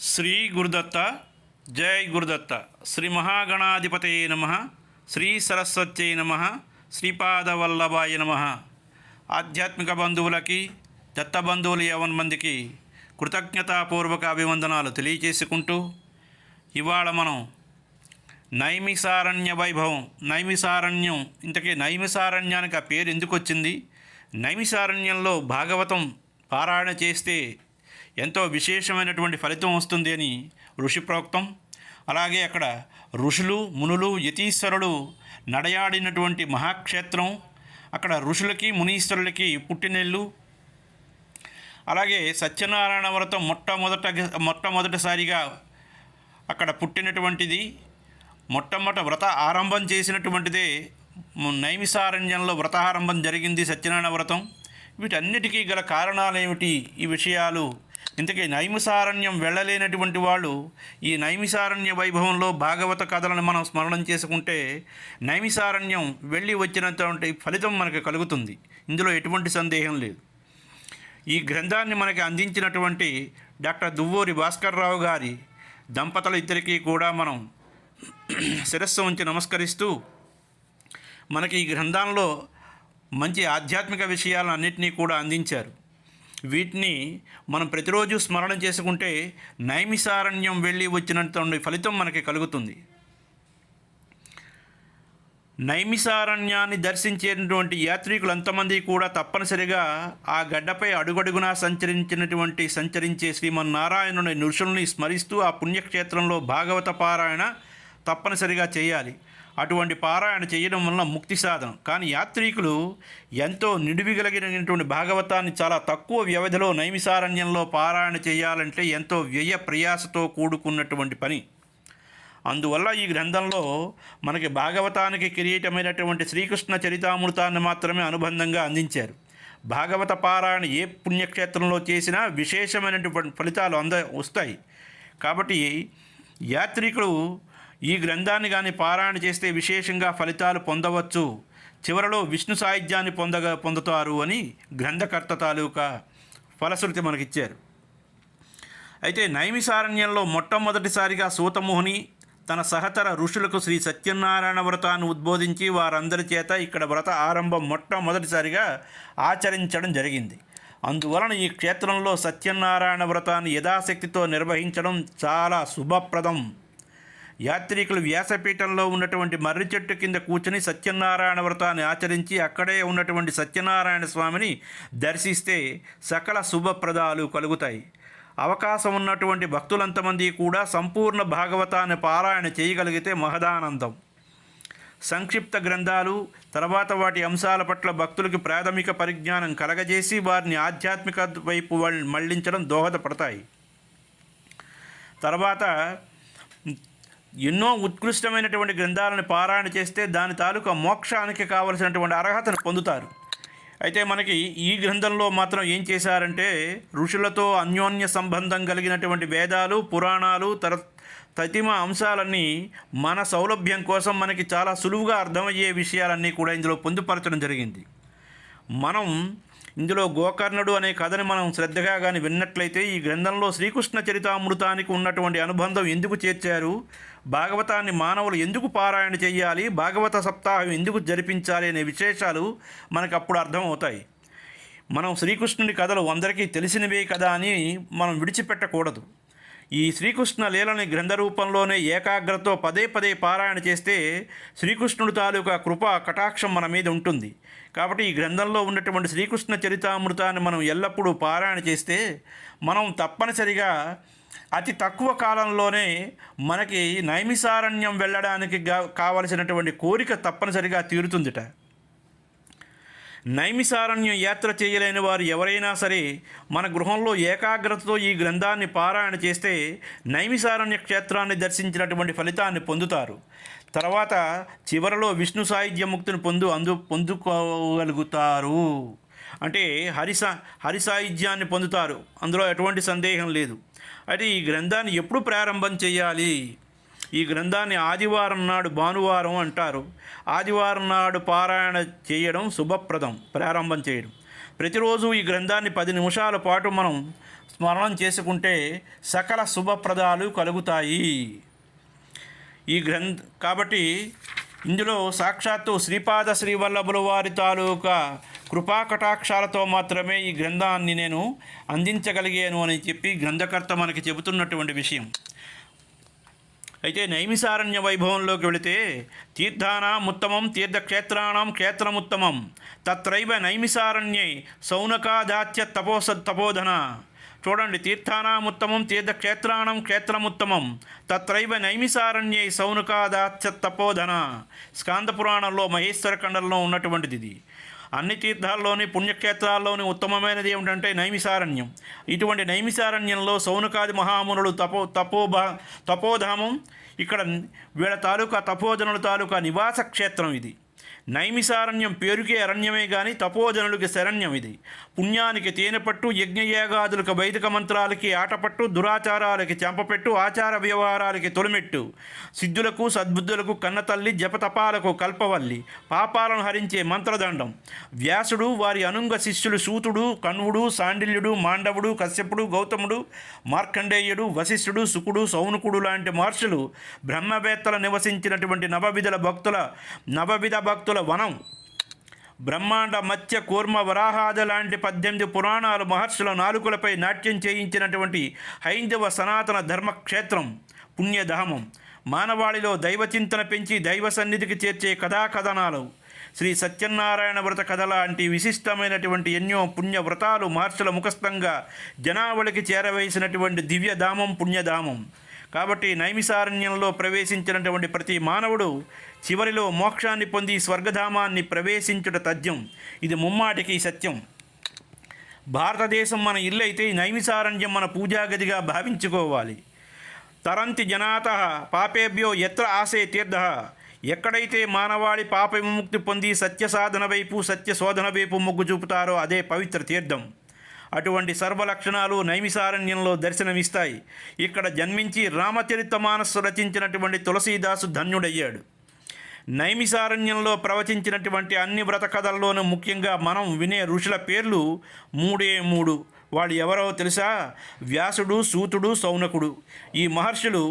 శ్రీ గురుదత్త జై గురుదత్త. శ్రీ మహాగణాధిపతయే నమ. శ్రీ సరస్వత్యై నమ. శ్రీపాదవల్లభాయ నమ. ఆధ్యాత్మిక బంధువులకి, దత్త బంధువులు యవన్ మందికి కృతజ్ఞతాపూర్వక అభివందనాలు తెలియజేసుకుంటూ, ఇవాళ మనం నైమిసారణ్య వైభవం, నైమిసారణ్యం, ఇంతకీ నైమిసారణ్యానికి ఆ పేరు ఎందుకు వచ్చింది, నైమిసారణ్యంలో భాగవతం పారాయణ చేస్తే ఎంతో విశేషమైనటువంటి ఫలితం వస్తుంది అని ఋషి ప్రోక్తం. అలాగే అక్కడ ఋషులు, మునులు, యతీశ్వరులు నడయాడినటువంటి మహాక్షేత్రం. అక్కడ ఋషులకి, మునీశ్వరులకి పుట్టినెల్లు. అలాగే సత్యనారాయణ వ్రతం మొట్టమొదటిసారిగా అక్కడ పుట్టినటువంటిది. మొట్టమొదట వ్రత ఆరంభం చేసినటువంటిదే నైమిసారణ్యంలో వ్రతారంభం జరిగింది, సత్యనారాయణ వ్రతం. వీటన్నిటికీ గల కారణాలు ఏమిటి, ఈ విషయాలు. ఇంతకీ నైమిసారణ్యం వెళ్ళలేనటువంటి వాళ్ళు ఈ నైమిసారణ్య వైభవంలో భాగవత కథలను మనం స్మరణం చేసుకుంటే నైమిసారణ్యం వెళ్ళి వచ్చినటువంటి ఫలితం మనకు కలుగుతుంది. ఇందులో ఎటువంటి సందేహం లేదు. ఈ గ్రంథాన్ని మనకి అందించినటువంటి డాక్టర్ దువ్వూరి భాస్కర్రావు గారి దంపతులు ఇద్దరికీ కూడా మనం శిరస్సు ఉంచి నమస్కరిస్తూ, మనకి ఈ గ్రంథంలో మంచి ఆధ్యాత్మిక విషయాలను అన్నింటినీ కూడా అందించారు. వీటిని మనం ప్రతిరోజు స్మరణ చేసుకుంటే నైమిసారణ్యం వెళ్ళి వచ్చినటువంటి ఫలితం మనకి కలుగుతుంది. నైమిసారణ్యాన్ని దర్శించేటువంటి యాత్రికులు అంతమంది కూడా తప్పనిసరిగా ఆ గడ్డపై అడుగడుగునా సంచరించే శ్రీమన్నారాయణుని నృషుల్ని స్మరిస్తూ ఆ పుణ్యక్షేత్రంలో భాగవత పారాయణ తప్పనిసరిగా చేయాలి. అటువంటి పారాయణ చేయడం వల్ల ముక్తి సాధనం. కానీ యాత్రికులు ఎంతో నిడివిగలిగినటువంటి భాగవతాన్ని చాలా తక్కువ వ్యవధిలో నైమిసారణ్యంలో పారాయణ చేయాలంటే ఎంతో వ్యయ ప్రయాసతో కూడుకున్నటువంటి పని. అందువల్ల ఈ గ్రంథంలో మనకి భాగవతానికి కిరీటమైనటువంటి శ్రీకృష్ణ చరితామృతాన్ని మాత్రమే అనుబంధంగా అందించారు. భాగవత పారాయణ ఏ పుణ్యక్షేత్రంలో చేసినా విశేషమైనటువంటి ఫలితాలు వస్తాయి. కాబట్టి యాత్రికులు ఈ గ్రంథాన్ని కానీ పారాయణ చేస్తే విశేషంగా ఫలితాలు పొందవచ్చు. చివరలో విష్ణు సాయుధ్యాన్ని పొందుతారు అని గ్రంథకర్త తాలూకా ఫలశ్రుతి మనకిచ్చారు. అయితే నైమిసారణ్యంలో మొట్టమొదటిసారిగా సూతముని తన సహతర ఋషులకు శ్రీ సత్యనారాయణ వ్రతాన్ని ఉద్బోధించి వారందరి చేత ఇక్కడ వ్రత ఆరంభం మొట్టమొదటిసారిగా ఆచరించడం జరిగింది. అందువలన ఈ క్షేత్రంలో సత్యనారాయణ వ్రతాన్ని యథాశక్తితో నిర్వహించడం చాలా శుభప్రదం. యాత్రికులు వ్యాసపీఠంలో ఉన్నటువంటి మర్రి చెట్టు కింద కూర్చుని సత్యనారాయణ వ్రతాన్ని ఆచరించి అక్కడే ఉన్నటువంటి సత్యనారాయణ స్వామిని దర్శిస్తే సకల శుభప్రదాలు కలుగుతాయి. అవకాశం ఉన్నటువంటి భక్తులంతమంది కూడా సంపూర్ణ భాగవతాన్ని పారాయణ చేయగలిగితే మహదానందం. సంక్షిప్త గ్రంథాలు తర్వాత వాటి అంశాల పట్ల భక్తులకి ప్రాథమిక పరిజ్ఞానం కలగజేసి వారిని ఆధ్యాత్మిక వైపు మళ్లించడం దోహదపడతాయి. తర్వాత ఎన్నో ఉత్కృష్టమైనటువంటి గ్రంథాలను పారాయణ చేస్తే దాని తాలూకా మోక్షానికి కావలసినటువంటి అర్హతను పొందుతారు. అయితే మనకి ఈ గ్రంథంలో మాత్రం ఏం చేశారంటే ఋషులతో అన్యోన్య సంబంధం కలిగినటువంటి వేదాలు, పురాణాలు, తతిమ అంశాలన్నీ మన సౌలభ్యం కోసం మనకి చాలా సులువుగా అర్థమయ్యే విషయాలన్నీ కూడా ఇందులో పొందుపరచడం జరిగింది. మనం ఇందులో గోకర్ణుడు అనే కథని మనం శ్రద్ధగా కానీ విన్నట్లయితే ఈ గ్రంథంలో శ్రీకృష్ణ చరితామృతానికి ఉన్నటువంటి అనుబంధం ఎందుకు చేర్చారు, భాగవతాన్ని మానవులు ఎందుకు పారాయణ చేయాలి, భాగవత సప్తాహం ఎందుకు జరిపించాలి అనే విశేషాలు మనకు అప్పుడు అర్థమవుతాయి. మనం శ్రీకృష్ణుని కథలు అందరికీ తెలిసినవే కదా అని మనం విడిచిపెట్టకూడదు. ఈ శ్రీకృష్ణ లీలని గ్రంథ రూపంలోనే ఏకాగ్రతతో పదే పదే పారాయణ చేస్తే శ్రీకృష్ణుడి తాలూకా కృపా కటాక్షం మన మీద ఉంటుంది. కాబట్టి ఈ గ్రంథంలో ఉన్నటువంటి శ్రీకృష్ణ చరితామృతాన్ని మనం ఎల్లప్పుడూ పారాయణ చేస్తే మనం తప్పనిసరిగా అతి తక్కువ కాలంలోనే మనకి నైమిసారణ్యం వెళ్ళడానికి కావలసినటువంటి కోరిక తప్పనిసరిగా తీరుతుందిట. నైమిసారణ్యం యాత్ర చేయలేని వారు ఎవరైనా సరే మన గృహంలో ఏకాగ్రతతో ఈ గ్రంథాన్ని పారాయణ చేస్తే నైమిసారణ్య క్షేత్రాన్ని దర్శించినటువంటి ఫలితాన్ని పొందుతారు. తర్వాత చివరలో విష్ణు సాయుధ్య ముక్తిని పొందుకోగలుగుతారు. అంటే హరి సాయుధ్యాన్ని పొందుతారు, అందులో ఎటువంటి సందేహం లేదు. అయితే ఈ గ్రంథాన్ని ఎప్పుడు ప్రారంభం చేయాలి, ఈ గ్రంథాన్ని ఆదివారం నాడు, భానువారం అంటారు. ఆదివారం నాడు పారాయణ చేయడం శుభప్రదం, ప్రారంభం చేయడం. ప్రతిరోజు ఈ గ్రంథాన్ని 10 నిమిషాల పాటు మనం స్మరణం చేసుకుంటే సకల శుభప్రదాలు కలుగుతాయి. ఈ కాబట్టి ఇందులో సాక్షాత్తు శ్రీపాద శ్రీవల్లభుల వారి తాలూకా కృపాకటాక్షాలతో మాత్రమే ఈ గ్రంథాన్ని నేను అందించగలిగాను అని చెప్పి గ్రంథకర్త మనకి చెబుతున్నటువంటి విషయం. అయితే నైమిసారణ్య వైభవంలోకి వెళితే తీర్థానాం ఉత్తమం తీర్థక్షేత్రాణం క్షేత్రముత్తమం తత్రైవ నైమిసారణ్యే సౌనకాదాత్య తపోధన. చూడండి, తీర్థానాముత్తమం తీర్థక్షేత్రాణం క్షేత్రముత్తమం తత్రైవ నైమిసారణ్యే సౌనకాదాత్య తపోధన. స్కాంద పురాణంలో మహేశ్వర ఖండంలో ఉన్నటువంటిది ఇది. అన్ని తీర్థాల్లోని పుణ్యక్షేత్రాల్లోని ఉత్తమమైనది ఏమిటంటే నైమిసారణ్యం. ఇటువంటి నైమిసారణ్యంలో సౌనకాది మహామునులు తపోధామం, ఇక్కడ వీళ్ళ తాలూకా తపోధనుల తాలూకా నివాస క్షేత్రం ఇది. నైమిసారణ్యం పేరుకే అరణ్యమే కానీ తపోజనులకి శరణ్యం ఇది. పుణ్యానికి తేనెపట్టు, యజ్ఞయాగాదులకు వైదిక మంత్రాలకి ఆటపట్టు, దురాచారాలకి చెంపపెట్టు, ఆచార వ్యవహారాలకి తొలిమెట్టు, సిద్ధులకు సద్బుద్ధులకు కన్నతల్లి, జపతపాలకు కల్పవల్లి, పాపాలను హరించే మంత్రదండం. వ్యాసుడు, వారి అనుంగ శిష్యులు సూతుడు, కణ్వుడు, సాండిల్యుడు, మాండవుడు, కశ్యపుడు, గౌతముడు, మార్కండేయుడు, వశిష్ఠుడు, శుకుడు, సౌనకుడు లాంటి మహర్షులు బ్రహ్మవేత్తల నివసించినటువంటి నవవిధ భక్తుల వనం. బ్రహ్మాండ, మత్స్య, కూర్మ, వరాహాద లాంటి 18 పురాణాలు మహర్షుల నాలుకలపై నాట్యం చేయించినటువంటి హైందవ సనాతన ధర్మక్షేత్రం, పుణ్యధామం. మానవాళిలో దైవచింతన పెంచి దైవ సన్నిధికి చేర్చే కథాకథనాలు, శ్రీ సత్యనారాయణ వ్రత కథ లాంటి విశిష్టమైనటువంటి ఎన్నో పుణ్యవ్రతాలు మహర్షుల ముఖస్థంగా జనావళికి చేరవేసినటువంటి దివ్యధామం, పుణ్యధామం. కాబట్టి నైమిసారణ్యంలో ప్రవేశించినటువంటి ప్రతి మానవుడు చివరిలో మోక్షాన్ని పొంది స్వర్గధామాన్ని ప్రవేశించుట తథ్యం. ఇది ముమ్మాటికి సత్యం. భారతదేశం మన ఇల్లు అయితే నైమిసారణ్యం మన పూజాగదిగా భావించుకోవాలి. తరంతి జనాతః పాపేభ్యో ఎత్ర ఆసే తీర్థ. ఎక్కడైతే మానవాళి పాప విముక్తి పొంది సత్య సాధన వైపు, సత్య శోధన వైపు మొగ్గు చూపుతారో అదే పవిత్ర తీర్థం. అటువంటి సర్వలక్షణాలు నైమిసారణ్యంలో దర్శనమిస్తాయి. ఇక్కడ జన్మించి రామచరితమానస్సు రచించినటువంటి తులసీదాసు ధన్యుడయ్యాడు. నైమిసారణ్యంలో ప్రవచించినటువంటి అన్ని వ్రత కథల్లోనూ ముఖ్యంగా మనం వినే ఋషుల పేర్లు 3 వాళ్ళు ఎవరో తెలుసా? వ్యాసుడు, సూతుడు, సౌనకుడు. ఈ మహర్షులు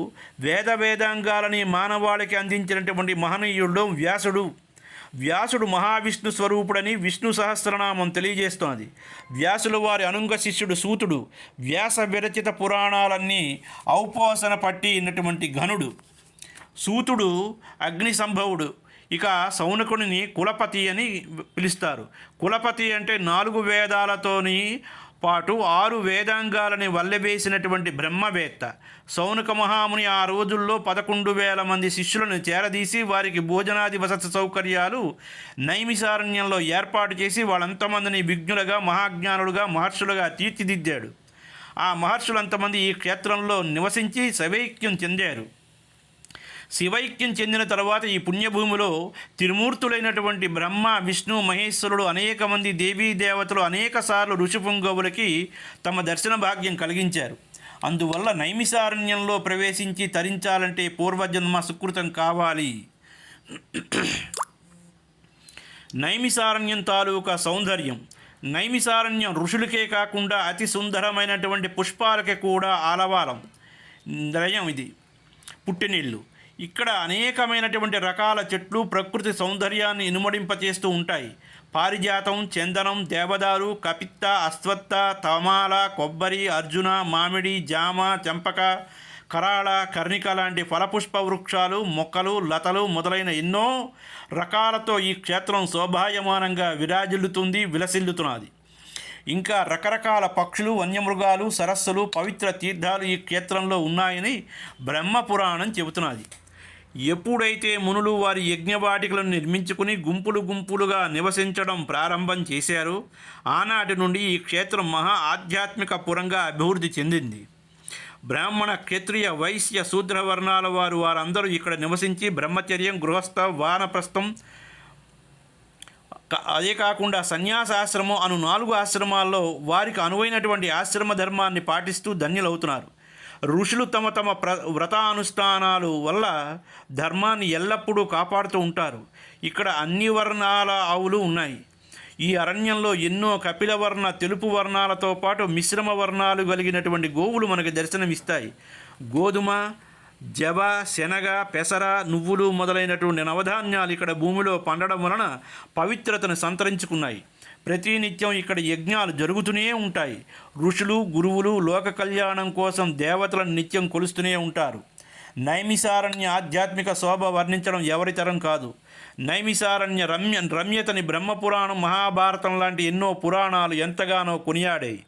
వేదాంగాలని మానవాళికి అందించినటువంటి మహనీయుల్లో వ్యాసుడు మహావిష్ణు స్వరూపుడని విష్ణు సహస్రనామం తెలియజేస్తోంది. వ్యాసులు వారి అనుంగ శిష్యుడు సూతుడు వ్యాస విరచిత పురాణాలన్నీ ఔపోసన పట్టినటువంటి ఘనుడు. సూతుడు అగ్ని సంభవుడు. ఇక సౌనకుడిని కులపతి అని పిలుస్తారు. కులపతి అంటే 4 వేదాలతోని పాటు 6 వేదాంగాలని వల్లెవేసినటువంటి బ్రహ్మవేత్త. సౌనక మహాముని ఆ రోజుల్లో 11,000 మంది శిష్యులను చేరదీసి వారికి భోజనాది వసతి సౌకర్యాలు నైమిసారణ్యంలో ఏర్పాటు చేసి వాళ్ళంతమందిని విజ్ఞులుగా, మహాజ్ఞానులుగా, మహర్షులుగా తీర్చిదిద్దాడు. ఆ మహర్షులంతమంది ఈ క్షేత్రంలో నివసించి శివైక్యం చెందారు. శివైక్యం చెందిన తర్వాత ఈ పుణ్యభూమిలో త్రిమూర్తులైనటువంటి బ్రహ్మ, విష్ణు, మహేశ్వరుడు, అనేక మంది దేవీ దేవతలు అనేక సార్లు ఋషిపుంగవులకి తమ దర్శన భాగ్యం కలిగించారు. అందువల్ల నైమిసారణ్యంలో ప్రవేశించి తరించాలంటే పూర్వజన్మ సుకృతం కావాలి. నైమిసారణ్యం తాలూకా సౌందర్యం. నైమిసారణ్యం ఋషులకే కాకుండా అతి సుందరమైనటువంటి పుష్పాలకి కూడా ఆలవాలం నిలయం. ఇది పుట్టినీళ్ళు. ఇక్కడ అనేకమైనటువంటి రకాల చెట్లు ప్రకృతి సౌందర్యాన్ని ఇనుమడింపచేస్తూ ఉంటాయి. పారిజాతం, చందనం, దేవదారు, కపిత్త, అశ్వత్థ, తమాల, కొబ్బరి, అర్జున, మామిడి, జామ, చంపక, కరాళ, కర్ణిక లాంటి ఫలపుష్ప వృక్షాలు, మొక్కలు, లతలు మొదలైన ఎన్నో రకాలతో ఈ క్షేత్రం శోభాయమానంగా విలసిల్లుతున్నది. ఇంకా రకరకాల పక్షులు, వన్యమృగాలు, సరస్సులు, పవిత్ర తీర్థాలు ఈ క్షేత్రంలో ఉన్నాయని బ్రహ్మపురాణం చెబుతున్నది. ఎప్పుడైతే మునులు వారి యజ్ఞవాటికలను నిర్మించుకుని గుంపులుగా నివసించడం ప్రారంభం చేశారో ఆనాటి నుండి ఈ క్షేత్రం మహా ఆధ్యాత్మిక పురంగా అభివృద్ధి చెందింది. బ్రాహ్మణ, క్షత్రియ, వైశ్య, శూద్ర వర్ణాల వారందరూ ఇక్కడ నివసించి బ్రహ్మచర్యం, గృహస్థ, వానప్రస్థం, అదే కాకుండా సన్యాసాశ్రమం అను 4 ఆశ్రమాల్లో వారికి అనువైనటువంటి ఆశ్రమ ధర్మాన్ని పాటిస్తూ ధన్యులవుతున్నారు. ఋషులు తమ వ్రతానుష్ఠానాలు వల్ల ధర్మాన్ని ఎల్లప్పుడూ కాపాడుతూ ఉంటారు. ఇక్కడ అన్ని వర్ణాల ఆవులు ఉన్నాయి. ఈ అరణ్యంలో ఎన్నో కపిలవర్ణ తెలుపు వర్ణాలతో పాటు మిశ్రమ వర్ణాలు కలిగినటువంటి గోవులు మనకు దర్శనమిస్తాయి. గోధుమ, జవ, శనగ, పెసర, నువ్వులు మొదలైనటువంటి నవధాన్యాలు ఇక్కడ భూమిలో పండడం వలన పవిత్రతను సంతరించుకున్నాయి. ప్రతినిత్యం ఇక్కడ యజ్ఞాలు జరుగుతూనే ఉంటాయి. ఋషులు, గురువులు లోక కళ్యాణం కోసం దేవతలను నిత్యం కొలుస్తూనే ఉంటారు. నైమిసారణ్య ఆధ్యాత్మిక శోభ వర్ణించడం ఎవరితరం కాదు. నైమిసారణ్య రమ్యతని బ్రహ్మపురాణం, మహాభారతం లాంటి ఎన్నో పురాణాలు ఎంతగానో కొనియాడాయి.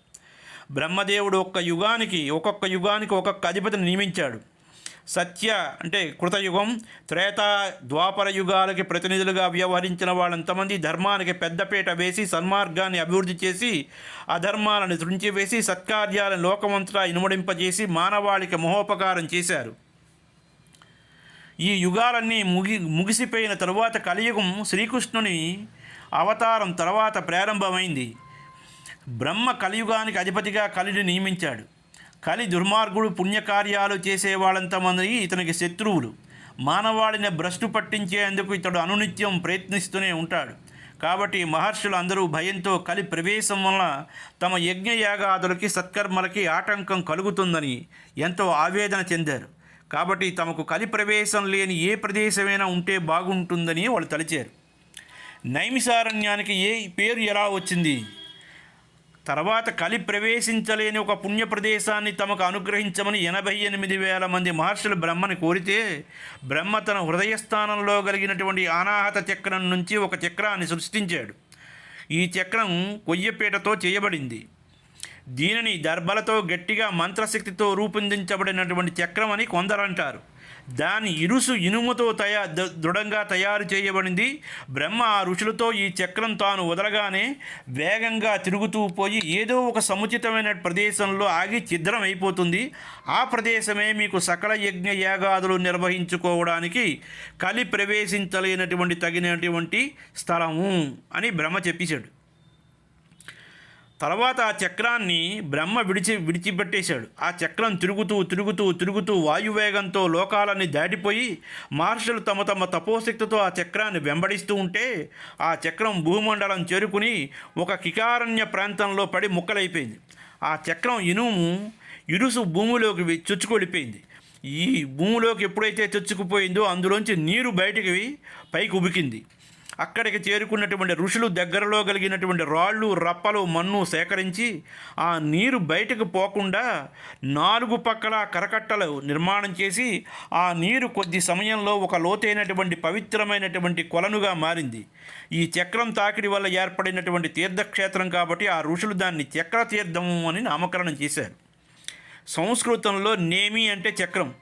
బ్రహ్మదేవుడు ఒక్కొక్క యుగానికి ఒక్కొక్క అధిపతిని నియమించాడు. సత్య అంటే కృతయుగం, త్రేత, ద్వాపర యుగాలకి ప్రతినిధులుగా వ్యవహరించిన వాళ్ళంతమంది ధర్మానికి పెద్దపీట వేసి సన్మార్గాన్ని అభివృద్ధి చేసి అధర్మాలను త్రుంచివేసి సత్కార్యాలను లోకమంతటా ఇనుమడింపజేసి మానవాళికి మహోపకారం చేశారు. ఈ యుగాలన్నీ ముగిసిపోయిన తరువాత కలియుగం శ్రీకృష్ణుని అవతారం తర్వాత ప్రారంభమైంది. బ్రహ్మ కలియుగానికి అధిపతిగా కలిని నియమించాడు. కలి దుర్మార్గుడు, పుణ్యకార్యాలు చేసేవాళ్ళంతమంది ఇతనికి శత్రువులు. మానవాళిని భ్రష్టు పట్టించేందుకు ఇతడు అనునిత్యం ప్రయత్నిస్తూనే ఉంటాడు. కాబట్టి మహర్షులు అందరూ భయంతో కలి ప్రవేశం వల్ల తమ యజ్ఞయాగాదులకి సత్కర్మలకి ఆటంకం కలుగుతుందని ఎంతో ఆవేదన చెందారు. కాబట్టి తమకు కలి ప్రవేశం లేని ఏ ప్రదేశమైనా ఉంటే బాగుంటుందని వాళ్ళు తలిచారు. నైమిసారణ్యానికి ఏ పేరు ఎలా వచ్చింది? తర్వాత కలి ప్రవేశించలేని ఒక పుణ్య ప్రదేశాన్ని తమకు అనుగ్రహించమని 88,000 మంది మహర్షులు బ్రహ్మని కోరితే బ్రహ్మ తన హృదయస్థానంలో కలిగినటువంటి అనాహత చక్రం నుంచి ఒక చక్రాన్ని సృష్టించాడు. ఈ చక్రం కొయ్యపీటతో చేయబడింది. దీనిని దర్భలతో గట్టిగా మంత్రశక్తితో రూపొందించబడినటువంటి చక్రం అని కొందరంటారు. దాని ఇరుసు ఇనుముతో దృఢంగా తయారు చేయబడింది. బ్రహ్మ ఆ ఋషులతో ఈ చక్రం తాను వదలగానే వేగంగా తిరుగుతూ పోయి ఏదో ఒక సముచితమైన ప్రదేశంలో ఆగి ఛిద్రం అయిపోతుంది. ఆ ప్రదేశమే మీకు సకల యజ్ఞ యాగాదులు నిర్వహించుకోవడానికి కలి ప్రవేశించలేనటువంటి తగినటువంటి స్థలము అని బ్రహ్మ చెప్పేశాడు. తర్వాత ఆ చక్రాన్ని బ్రహ్మ విడిచిపెట్టేశాడు. ఆ చక్రం తిరుగుతూ వాయువేగంతో లోకాలన్నీ దాటిపోయి మహర్షులు తమ తపోశక్తితో ఆ చక్రాన్ని వెంబడిస్తూ ఉంటే ఆ చక్రం భూమండలం చేరుకుని ఒక కికారణ్య ప్రాంతంలో పడి ముక్కలైపోయింది. ఆ చక్రం ఇరుసు భూమిలోకి చొచ్చుకొలిపోయింది. ఈ భూమిలోకి ఎప్పుడైతే చొచ్చుకుపోయిందో అందులోంచి నీరు పైకి ఉబికింది. అక్కడికి చేరుకున్నటువంటి ఋషులు దగ్గరలో కలిగినటువంటి రాళ్ళు, రప్పలు, మన్ను సేకరించి ఆ నీరు బయటకు పోకుండా 4 పక్కల కరకట్టలు నిర్మాణం చేసి ఆ నీరు కొద్ది సమయంలో ఒక లోతైనటువంటి పవిత్రమైనటువంటి కొలనుగా మారింది. ఈ చక్రం తాకిడి వల్ల ఏర్పడినటువంటి తీర్థక్షేత్రం కాబట్టి ఆ ఋషులు దాన్ని చక్రతీర్థము అని నామకరణం చేశారు. సంస్కృతంలో నేమి అంటే చక్రం.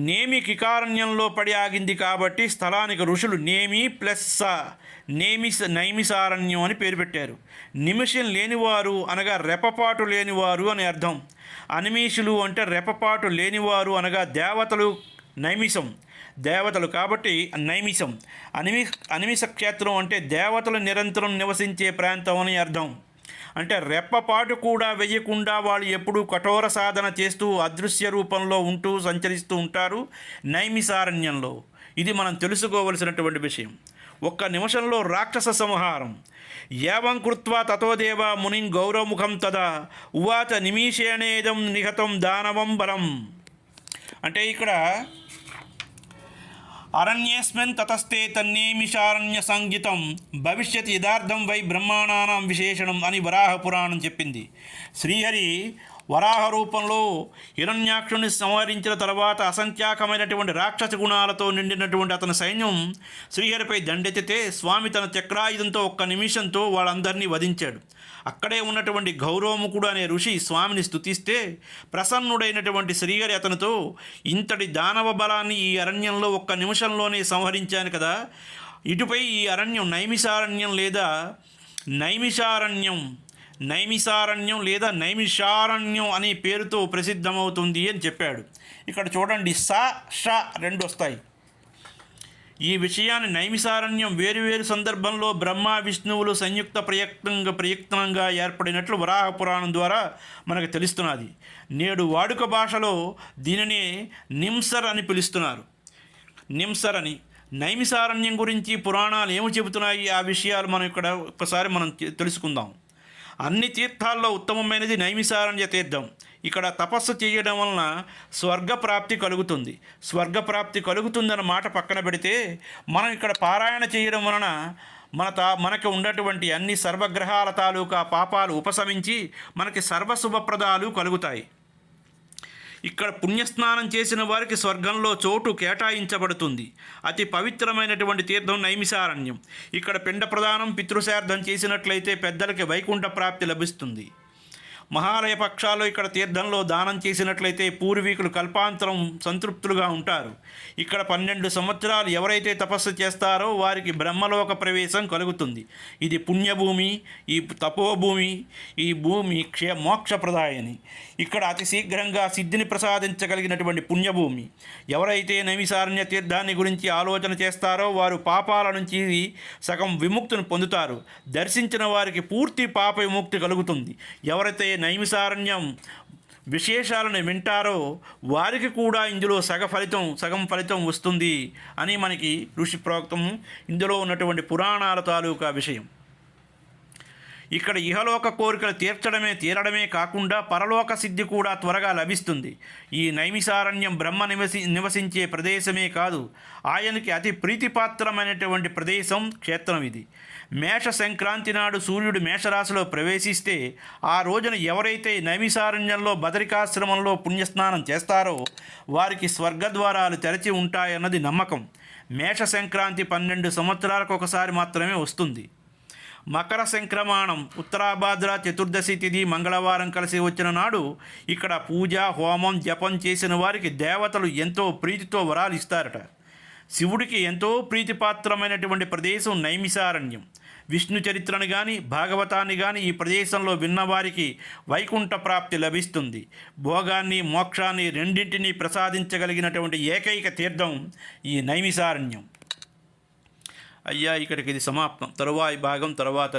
నేమి కికారణ్యంలో పడి ఆగింది కాబట్టి స్థలానికి ఋషులు నేమి ప్లస్ నైమిసారణ్యం అని పేరు పెట్టారు. నిమిషం లేనివారు అనగా రెపపాటు లేనివారు అని అర్థం. అనిమీషులు అంటే రెపపాటు లేనివారు అనగా దేవతలు. నైమిషం దేవతలు కాబట్టి నైమిషం. అనిమిష క్షేత్రం అంటే దేవతలు నిరంతరం నివసించే ప్రాంతం అని అర్థం. అంటే రెప్పపాటు కూడా వెయ్యకుండా వాళ్ళు ఎప్పుడూ కఠోర సాధన చేస్తూ అదృశ్య రూపంలో సంచరిస్తూ ఉంటారు నైమిసారణ్యంలో. ఇది మనం తెలుసుకోవలసినటువంటి విషయం. ఒక్క నిమిషంలో రాక్షస సంహారం. ఏవం కృత్వా తతోదేవ మునిం గౌరవముఖం తదా ఉవాచ నిమిషేణేదం నిహతం దానవం బలం. అంటే ఇక్కడ అరణ్యేస్మిన్ తతస్తే తన్నేమిషారణ్య సంగీతం భవిష్యత్ యథార్థం వై బ్రహ్మాణానాం విశేషణం అని వరాహ పురాణం చెప్పింది. శ్రీహరి వరాహ రూపంలో హిరణ్యాక్షుని సంహరించిన తర్వాత అసంఖ్యాకమైనటువంటి రాక్షస గుణాలతో నిండినటువంటి అతని సైన్యం శ్రీహరిపై దండెత్తితే స్వామి తన చక్రాయుధంతో ఒక్క నిమిషంతో వాళ్ళందరినీ వధించాడు. అక్కడే ఉన్నటువంటి గౌరవముఖుడు అనే ఋషి స్వామిని స్తుతిస్తే ప్రసన్నుడైనటువంటి శ్రీహరి అతనితో ఇంతటి దానవ బలాన్ని ఈ అరణ్యంలో ఒక్క నిమిషంలోనే సంహరించాను కదా, ఇటుపై ఈ అరణ్యం నైమిషారణ్యం లేదా నైమిషారణ్యం అనే పేరుతో ప్రసిద్ధమవుతుంది అని చెప్పాడు. ఇక్కడ చూడండి ష రెండు వస్తాయి. ఈ విషయాన్ని నైమిషారణ్యం వేరువేరు సందర్భంలో బ్రహ్మ విష్ణువులు సంయుక్త ప్రయత్నంగా ఏర్పడినట్లు వరాహ పురాణం ద్వారా మనకు తెలుస్తున్నది. నేడు వాడుక భాషలో దీనినే నింసర్ అని పిలుస్తున్నారు. నింసర్ అని నైమిసారణ్యం గురించి పురాణాలు ఏమి చెబుతున్నాయి, ఆ విషయాలు మనం ఇక్కడ ఒకసారి మనం తెలుసుకుందాం. అన్ని తీర్థాల్లో ఉత్తమమైనది నైమిసారణ్య తీర్థం. ఇక్కడ తపస్సు చేయడం వలన స్వర్గప్రాప్తి కలుగుతుంది. స్వర్గప్రాప్తి కలుగుతుందన్న మాట పక్కన పెడితే, మనం ఇక్కడ పారాయణ చేయడం వలన మనకు ఉన్నటువంటి అన్ని సర్వగ్రహాల తాలూకా పాపాలు ఉపశమించి మనకి సర్వశుభప్రదాలు కలుగుతాయి. ఇక్కడ పుణ్యస్నానం చేసిన వారికి స్వర్గంలో చోటు కేటాయించబడుతుంది. అతి పవిత్రమైనటువంటి తీర్థం నైమిసారణ్యం. ఇక్కడ పిండ ప్రదానం, పితృశార్థం చేసినట్లయితే పెద్దలకి వైకుంఠ ప్రాప్తి లభిస్తుంది. మహాలయ పక్షాల్లో ఇక్కడ తీర్థంలో దానం చేసినట్లయితే పూర్వీకులు కల్పాంతరం సంతృప్తులుగా ఉంటారు. ఇక్కడ 12 సంవత్సరాలు ఎవరైతే తపస్సు చేస్తారో వారికి బ్రహ్మలోక ప్రవేశం కలుగుతుంది. ఇది పుణ్యభూమి, ఈ తపోభూమి, ఈ భూమి మోక్షప్రదాయని. ఇక్కడ అతి శీఘ్రంగా సిద్ధిని ప్రసాదించగలిగినటువంటి పుణ్యభూమి. ఎవరైతే నైమిసారణ్య తీర్థాన్ని గురించి ఆలోచన చేస్తారో వారు పాపాల నుంచి సగం విముక్తిని పొందుతారు. దర్శించిన వారికి పూర్తి పాప విముక్తి కలుగుతుంది. ఎవరైతే నైమిసారణ్యం విశేషాలను వింటారో వారికి కూడా ఇందులో సగం ఫలితం వస్తుంది అని మనకి ఋషి ప్రోక్తం. ఇందులో ఉన్నటువంటి పురాణాల తాలూకా విషయం. ఇక్కడ ఇహలోక కోరికలు తీరడమే కాకుండా పరలోక సిద్ధి కూడా త్వరగా లభిస్తుంది. ఈ నైమిసారణ్యం బ్రహ్మ నివసించే ప్రదేశమే కాదు, ఆయనకి అతి ప్రీతిపాత్రమైనటువంటి ప్రదేశం, క్షేత్రం ఇది. మేష సంక్రాంతి నాడు సూర్యుడు మేషరాశిలో ప్రవేశిస్తే ఆ రోజున ఎవరైతే నైమిసారణ్యంలో బదరికాశ్రమంలో పుణ్యస్నానం చేస్తారో వారికి స్వర్గద్వారాలు తెరచి ఉంటాయన్నది నమ్మకం. మేష సంక్రాంతి 12 సంవత్సరాలకు ఒకసారి మాత్రమే వస్తుంది. మకర సంక్రమణం ఉత్తరాభాద్ర చతుర్దశి తిథి మంగళవారం కలిసి వచ్చిన నాడు ఇక్కడ పూజ, హోమం, జపం చేసిన వారికి దేవతలు ఎంతో ప్రీతితో వరాలు ఇస్తారట. శివుడికి ఎంతో ప్రీతిపాత్రమైనటువంటి ప్రదేశం నైమిసారణ్యం. విష్ణు చరిత్రను కానీ భాగవతాన్ని కానీ ఈ ప్రదేశంలో విన్నవారికి వైకుంఠ ప్రాప్తి లభిస్తుంది. భోగాన్ని, మోక్షాన్ని రెండింటినీ ప్రసాదించగలిగినటువంటి ఏకైక తీర్థం ఈ నైమిసారణ్యం. అయ్యా, ఇక్కడికి ఇది సమాప్తం. తరువాయి భాగం తర్వాత